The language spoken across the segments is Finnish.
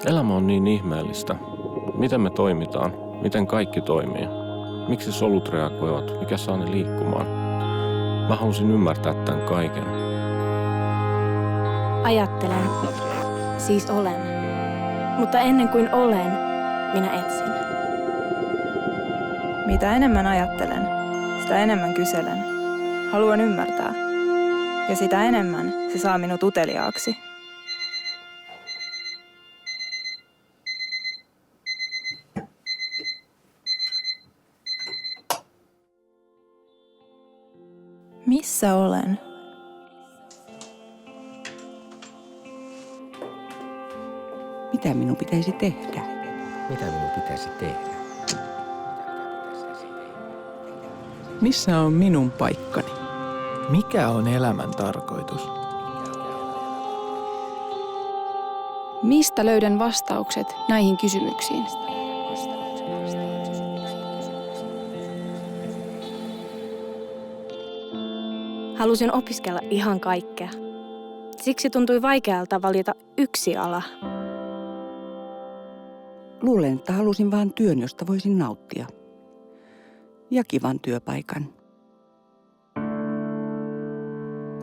Elämä on niin ihmeellistä. Miten me toimitaan? Miten kaikki toimii? Miksi solut reagoivat? Mikä saa ne liikkumaan? Mä halusin ymmärtää tämän kaiken. Ajattelen, siis olen. Mutta ennen kuin olen, minä etsin. Mitä enemmän ajattelen, sitä enemmän kyselen. Haluan ymmärtää. Ja sitä enemmän se saa minut uteliaaksi. Missä olen? Mitä minun pitäisi tehdä? Mitä minun pitäisi tehdä? Missä on minun paikkani? Mikä on elämän tarkoitus? Mistä löydän vastaukset näihin kysymyksiin? Halusin opiskella ihan kaikkea. Siksi tuntui vaikealta valita yksi ala. Luulen, että halusin vain työn, josta voisin nauttia. Ja kivan työpaikan.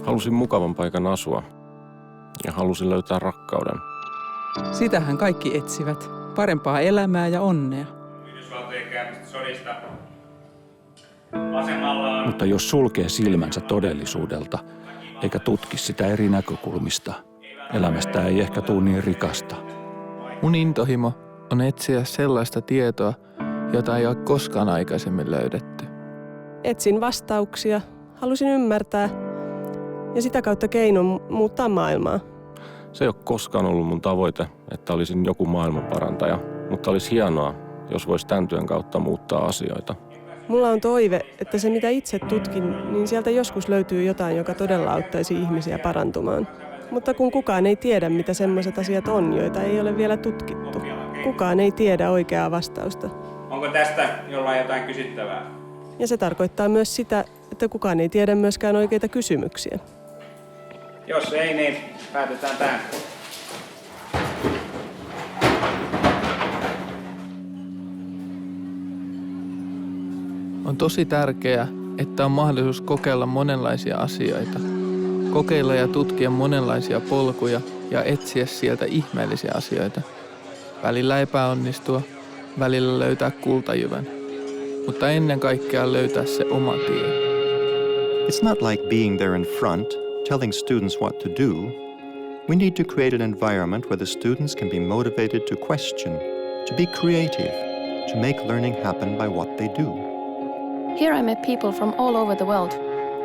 Halusin mukavan paikan asua. Ja halusin löytää rakkauden. Sitähän kaikki etsivät. Parempaa elämää ja onnea. Yhdysvaltojen käymistä sodista asemallaan. Mutta jos sulkee silmänsä todellisuudelta, eikä tutki sitä eri näkökulmista, elämästä ei ehkä tule niin rikasta. Mun intohimo on etsiä sellaista tietoa, jota ei ole koskaan aikaisemmin löydetty. Etsin vastauksia, halusin ymmärtää ja sitä kautta keinon muuttaa maailmaa. Se ei ole koskaan ollut mun tavoite, että olisin joku maailmanparantaja, mutta olisi hienoa, jos voisi tämän työn kautta muuttaa asioita. Mulla on toive, että se mitä itse tutkin, niin sieltä joskus löytyy jotain, joka todella auttaisi ihmisiä parantumaan. Mutta kun kukaan ei tiedä, mitä sellaiset asiat on, joita ei ole vielä tutkittu. Kukaan ei tiedä oikeaa vastausta. Onko tästä jollain jotain kysyttävää? Ja se tarkoittaa myös sitä, että kukaan ei tiedä myöskään oikeita kysymyksiä. Jos ei, niin päätetään tähän. On tosi tärkeää, että on mahdollisuus kokeilla monenlaisia asioita. Kokeilla ja tutkia monenlaisia polkuja ja etsiä sieltä ihmeellisiä asioita. Välillä epäonnistua, välillä löytää kultajyvän. Mutta ennen kaikkea löytää se oma tie. It's not like being there in front, telling students what to do. We need to create an environment where the students can be motivated to question, to be creative, to make learning happen by what they do. Here I met people from all over the world.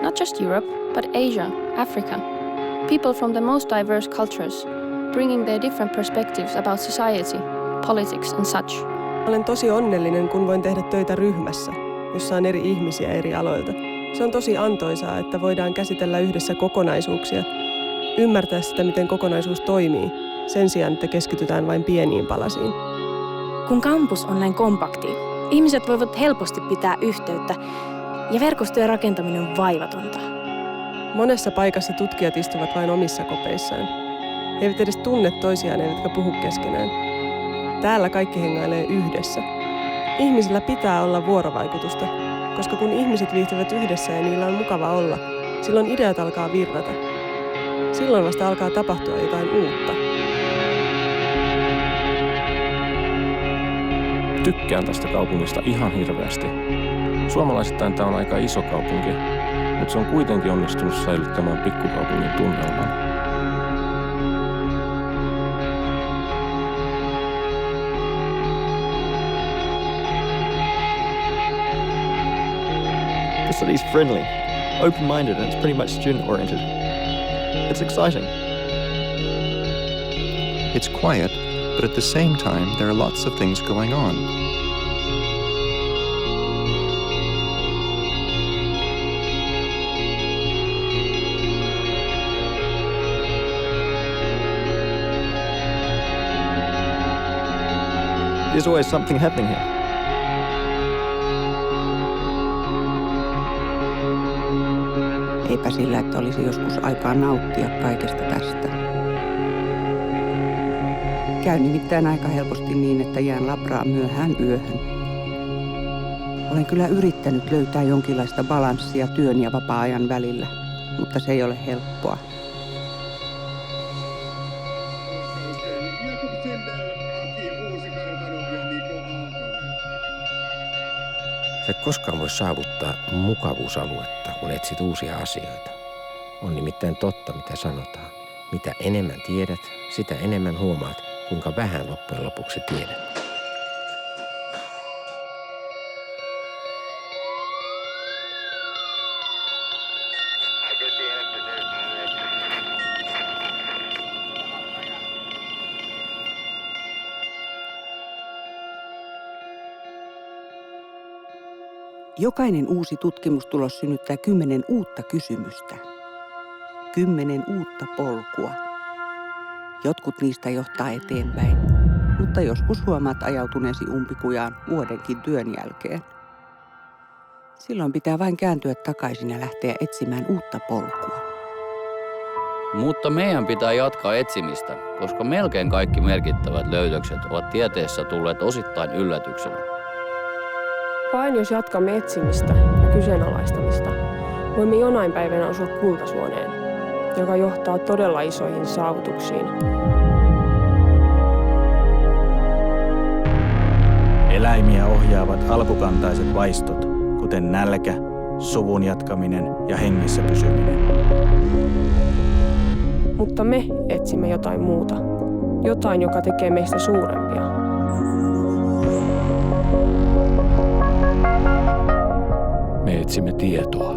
Not just Europe, but Asia, Africa. People from the most diverse cultures, bringing their different perspectives about society, politics and such. Olen tosi onnellinen, kun voin tehdä töitä ryhmässä, jossa on eri ihmisiä eri aloilta. Se on tosi antoisaa, että voidaan käsitellä yhdessä kokonaisuuksia, ymmärtää sitä, miten kokonaisuus toimii, sen sijaan, että keskitytään vain pieniin palasiin. Kun kampus on näin kompakti, ihmiset voivat helposti pitää yhteyttä ja verkostojen rakentaminen on vaivatonta. Monessa paikassa tutkijat istuvat vain omissa kopeissaan. He eivät edes tunne toisiaan eivätkä puhu keskenään. Täällä kaikki hengailee yhdessä. Ihmisillä pitää olla vuorovaikutusta, koska kun ihmiset viihtyvät yhdessä ja niillä on mukava olla, silloin ideat alkaa virrata. Silloin vasta alkaa tapahtua jotain uutta. Tykkään tästä kaupungista ihan hirveästi. Suomalaisittain tämä on aika iso kaupunki, mutta se on kuitenkin onnistunut säilyttämään pikkukaupungin tunnelman. The city's friendly, open-minded, and it's pretty much student-oriented. It's exciting. It's quiet, but at the same time, there are lots of things going on. There's always something happening here. Eipä sillä, että olisi joskus aikaa nauttia kaikesta tästä. Käy nimittäin aika helposti niin, että jään labraan myöhään yöhön. Olen kyllä yrittänyt löytää jonkinlaista balanssia työn ja vapaa-ajan välillä, mutta se ei ole helppoa. Sä et koskaan voi saavuttaa mukavuusaluetta, kun etsit uusia asioita. On nimittäin totta, mitä sanotaan. Mitä enemmän tiedät, sitä enemmän huomaat, kuinka vähän loppujen lopuksi tiedät. Jokainen uusi tutkimustulos synnyttää 10 uutta kysymystä. 10 uutta polkua. Jotkut niistä johtaa eteenpäin, mutta joskus huomaat ajautuneesi umpikujaan vuodenkin työn jälkeen. Silloin pitää vain kääntyä takaisin ja lähteä etsimään uutta polkua. Mutta meidän pitää jatkaa etsimistä, koska melkein kaikki merkittävät löydökset ovat tieteessä tulleet osittain yllätyksenä. Vain jos jatkamme etsimistä ja kyseenalaistamista, voimme jonain päivänä osua kultasuoneen, joka johtaa todella isoihin saavutuksiin. Eläimiä ohjaavat alkukantaiset vaistot, kuten nälkä, suvun jatkaminen ja hengissä pysyminen. Mutta me etsimme jotain muuta, jotain, joka tekee meistä suurempia. Me etsimme tietoa.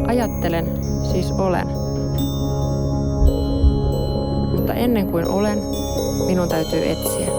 Ajattelen, siis olen. Mutta ennen kuin olen, minun täytyy etsiä.